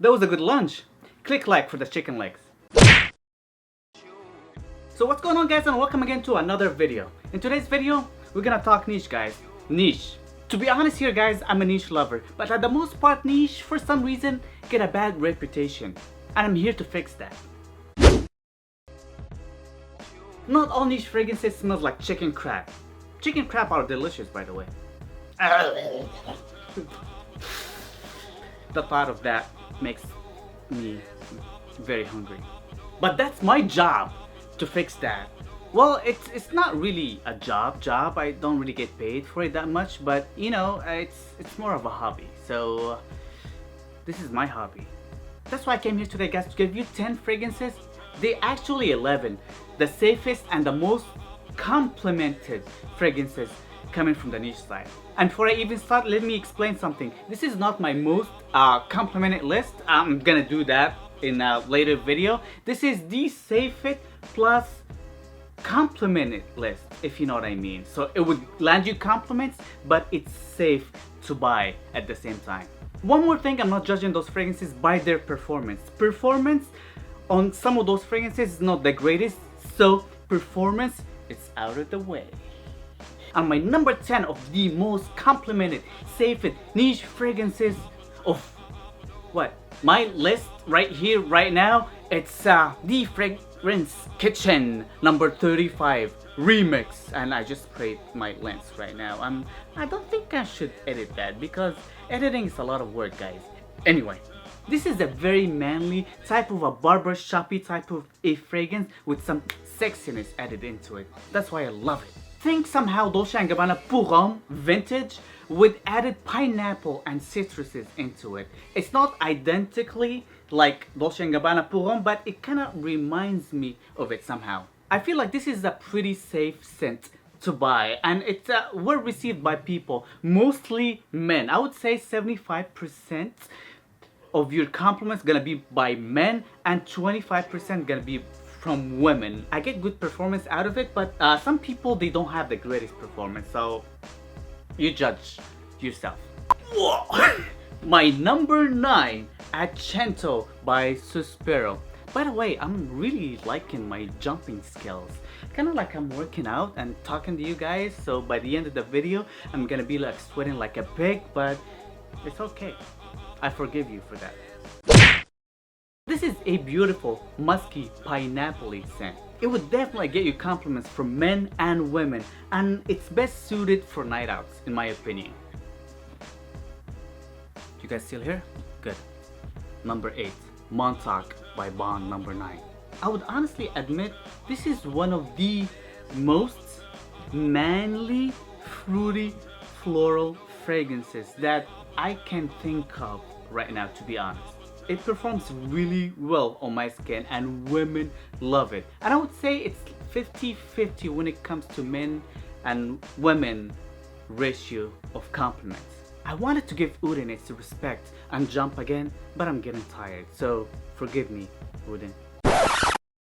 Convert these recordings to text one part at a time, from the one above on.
That was a good lunch. Click like for the chicken legs. So what's going on, guys, and welcome again to another video. In today's video, we're gonna talk niche, guys. Niche. To be honest here, guys, I'm a niche lover, but at the most part, niche, for some reason, get a bad reputation. And I'm here to fix that. Not all niche fragrances smells like chicken crab. Chicken crab are delicious, by the way. The thought of that makes me very hungry. But that's my job to fix that. Well, it's not really a job. I don't really get paid for it that much, but you know, it's more of a hobby. So this is my hobby. That's why I came here today, guys, to give you 10 fragrances. They actually 11, the safest and the most complimented fragrances coming from the niche side. And before I even start, let me explain something. This is not my most complimented list. I'm gonna do that in a later video. This is the safest plus complimented list, if you know what I mean. So it would land you compliments, but it's safe to buy at the same time. One more thing, I'm not judging those fragrances by their performance. Performance on some of those fragrances is not the greatest, so performance is out of the way. And my number 10 of the most complimented, safest, niche fragrances of what? My list right here, right now, it's the Fragrance Kitchen number 35 remix. And I just sprayed my lens right now. I don't think I should edit that because editing is a lot of work, guys. Anyway, this is a very manly type of a barbershoppy type of a fragrance with some sexiness added into it. That's why I love it. Think somehow Dolce & Gabbana Pour Homme vintage with added pineapple and citruses into it. It's not identically like Dolce & Gabbana Pour Homme, but it kind of reminds me of it somehow. I feel like this is a pretty safe scent to buy, and it's well received by people, mostly men. I would say 75% of your compliments gonna be by men and 25% gonna be from women. I get good performance out of it, but some people, they don't have the greatest performance, so you judge yourself. Whoa. My number 9, Accento by Suspiro. By the way, I'm really liking my jumping skills. Kind of like I'm working out and talking to you guys, so by the end of the video, I'm gonna be like sweating like a pig, but it's okay. I forgive you for that. This is a beautiful, musky, pineapple-y scent. It would definitely get you compliments from men and women, and it's best suited for night outs, in my opinion. You guys still here? Good. Number 8, Montauk by Bond number 9. I would honestly admit this is one of the most manly, fruity, floral fragrances that I can think of right now, to be honest. It performs really well on my skin and women love it. And I would say it's 50-50 when it comes to men and women ratio of compliments. I wanted to give Udin its respect and jump again, but I'm getting tired, so forgive me, Udin.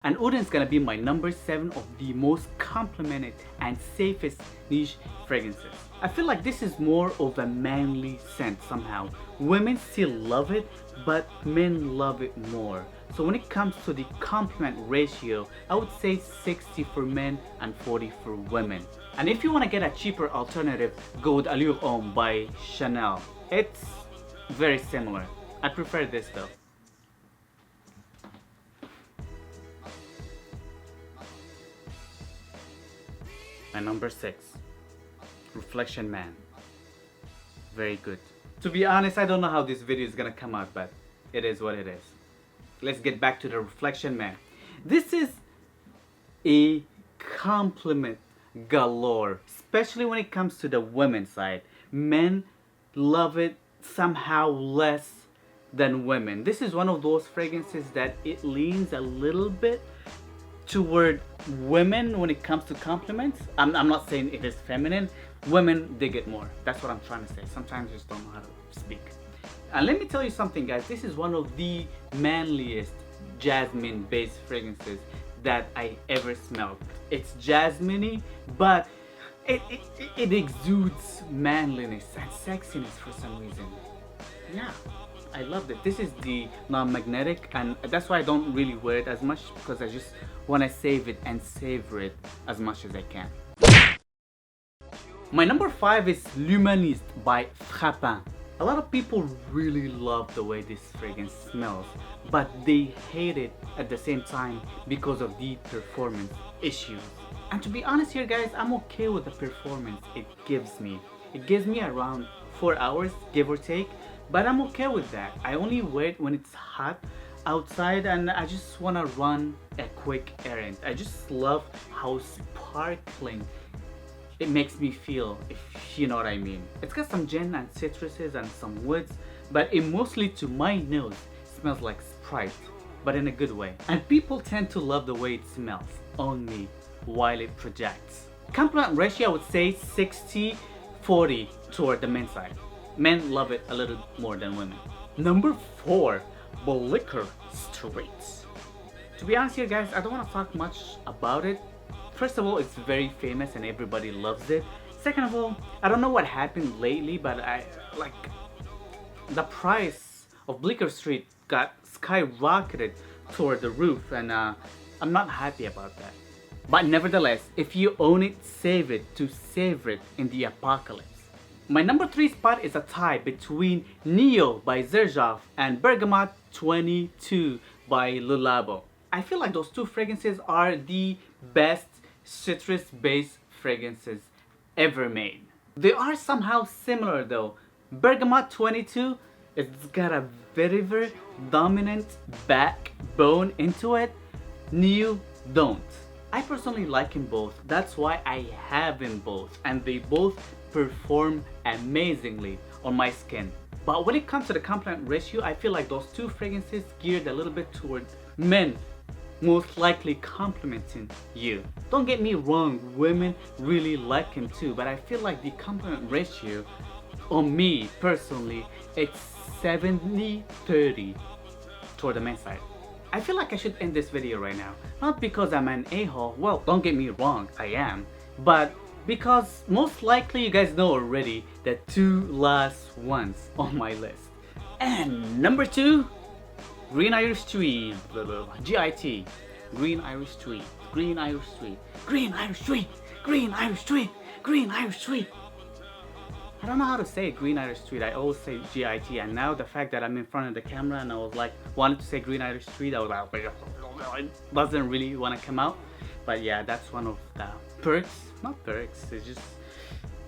And Udin's gonna be my number 7 of the most complimented and safest niche fragrances. I feel like this is more of a manly scent somehow. Women still love it, but men love it more. So when it comes to the compliment ratio, I would say 60 for men and 40 for women. And if you want to get a cheaper alternative, go with Allure Homme by Chanel. It's very similar. I prefer this though. And number 6, Reflection Man. Very good. To be honest, I don't know how this video is gonna come out, but it is what it is. Let's get back to the Reflection Man. This is a compliment galore, especially when it comes to the women's side. Men love it somehow less than women. This is one of those fragrances that it leans a little bit toward women when it comes to compliments. I'm not saying it is feminine. Women dig it more. That's what I'm trying to say. Sometimes I just don't know how to speak. And let me tell you something, guys. This is one of the manliest jasmine-based fragrances that I ever smelled. It's jasmine-y, but it exudes manliness and sexiness for some reason. Yeah, I loved it. This is the non-magnetic, and that's why I don't really wear it as much, because I just want to save it and savor it as much as I can. My number 5 is Luminous by Frappin. A lot of people really love the way this fragrance smells, but they hate it at the same time because of the performance issues. And to be honest here guys, I'm okay with the performance it gives me. It gives me around 4 hours, give or take, but I'm okay with that. I only wear it when it's hot outside and I just want to run a quick errand. I just love how sparkling it makes me feel, if you know what I mean. It's got some gin and citruses and some woods, but it mostly, to my nose, smells like Sprite, but in a good way. And people tend to love the way it smells on me while it projects. Compliment ratio, I would say 60-40 toward the men's side. Men love it a little more than women. Number 4, Bleecker Street. To be honest here guys, I don't want to talk much about it. First of all, it's very famous and everybody loves it. Second of all, I don't know what happened lately, but the price of Bleecker Street got skyrocketed toward the roof, and I'm not happy about that. But nevertheless, if you own it, save it to savor it in the apocalypse. My number 3 spot is a tie between Neo by Xerjoff and Bergamot 22 by Le Labo. I feel like those two fragrances are the best citrus-based fragrances ever made. They are somehow similar though. Bergamot 22, it's got a very dominant backbone into it. Neo don't. I personally like them both. That's why I have them both, and they both perform amazingly on my skin. But when it comes to the compliment ratio, I feel like those two fragrances geared a little bit toward men most likely complimenting you. Don't get me wrong, women really like him too, but I feel like the compliment ratio on me personally, it's 70-30 toward the men's side. I feel like I should end this video right now. Not because I'm an a-hole, well, don't get me wrong, I am, but because most likely you guys know already the 2 last ones on my list. And number 2, Green Irish Tweed, GIT, Green Irish Tweed, Green Irish Tweed, Green Irish Tweed, Green Irish Tweed, Green Irish Tweed. I don't know how to say Green Irish Tweed, I always say GIT, and now the fact that I'm in front of the camera and I was like, wanted to say Green Irish Tweed, I was like, it doesn't really want to come out. But yeah, that's one of the perks, not perks, it's just,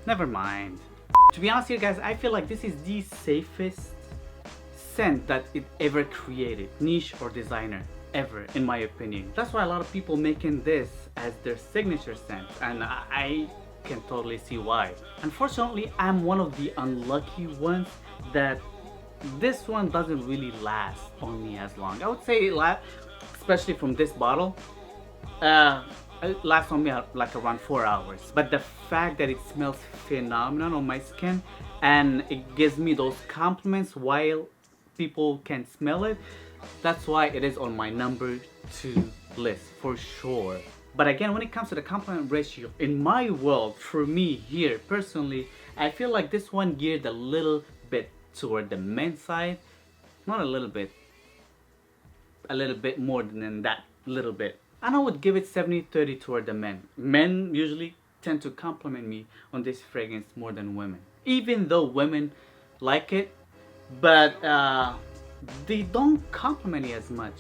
never mind. To be honest here guys, I feel like this is the safest scent that it ever created, niche or designer ever, in my opinion. That's why a lot of people making this as their signature scent, and I can totally see why. Unfortunately, I'm one of the unlucky ones that this one doesn't really last on me as long. I would say it lasts, especially from this bottle, it lasts on me like around 4 hours. But the fact that it smells phenomenal on my skin and it gives me those compliments while people can smell it, that's why it is on my number 2 list for sure. But again, when it comes to the compliment ratio, in my world, for me here personally, I feel like this one geared a little bit toward the men's side. Not a little bit more than that little bit. And I would give it 70-30 toward the men. Men usually tend to compliment me on this fragrance more than women, even though women like it, but they don't compliment me as much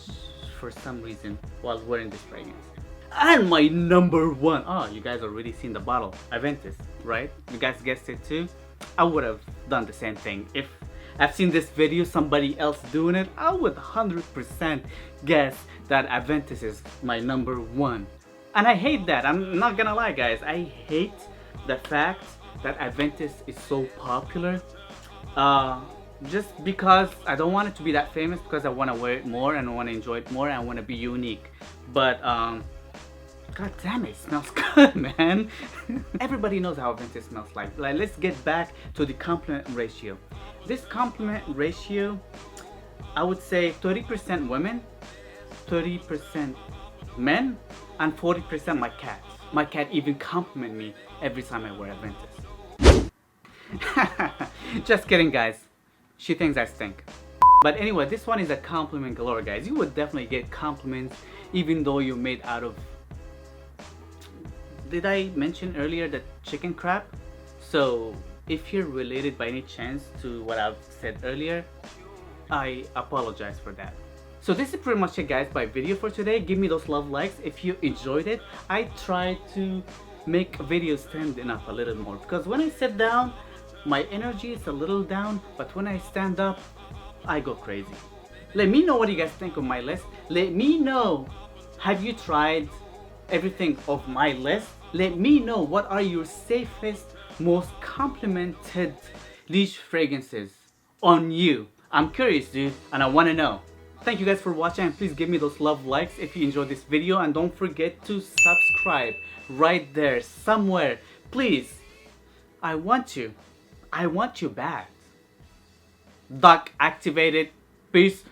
for some reason while wearing this fragrance. And my number 1, oh, you guys already seen the bottle, Aventus, right? You guys guessed it too. I would have done the same thing if I've seen this video, somebody else doing it. I would 100% guess that Aventus is my number 1. And I hate that. I'm not gonna lie guys, I hate the fact that Aventus is so popular. Just because I don't want it to be that famous, because I want to wear it more and I want to enjoy it more and I want to be unique. But god damn it, smells good, man. Everybody knows how Aventus smells like. Let's get back to the compliment ratio. This compliment ratio, I would say 30% women, 30% men, and 40% my cat. My cat even compliment me every time I wear Aventus. Just kidding guys. She thinks I stink. But anyway, this one is a compliment galore, guys. You would definitely get compliments even though you're made out of, did I mention earlier that chicken crab? So if you're related by any chance to what I've said earlier, I apologize for that. So this is pretty much it, guys, my video for today. Give me those love likes if you enjoyed it. I try to make videos standing up a little more, because when I sit down my energy is a little down, but when I stand up I go crazy. Let me know what you guys think of my list. Let me know, have you tried everything of my list? Let me know what are your safest, most complimented leash fragrances on you. I'm curious, dude, and I want to know. Thank you guys for watching, and please give me those love likes if you enjoyed this video, and don't forget to subscribe right there somewhere. Please, I want you back. Duck activated. Peace.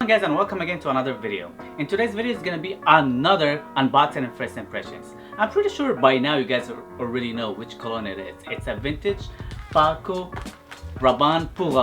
Guys, and welcome again to another video. In today's video is gonna be another unboxing and first impressions. I'm pretty sure by now you guys already know which cologne it is. It's a vintage Paco Rabanne Pour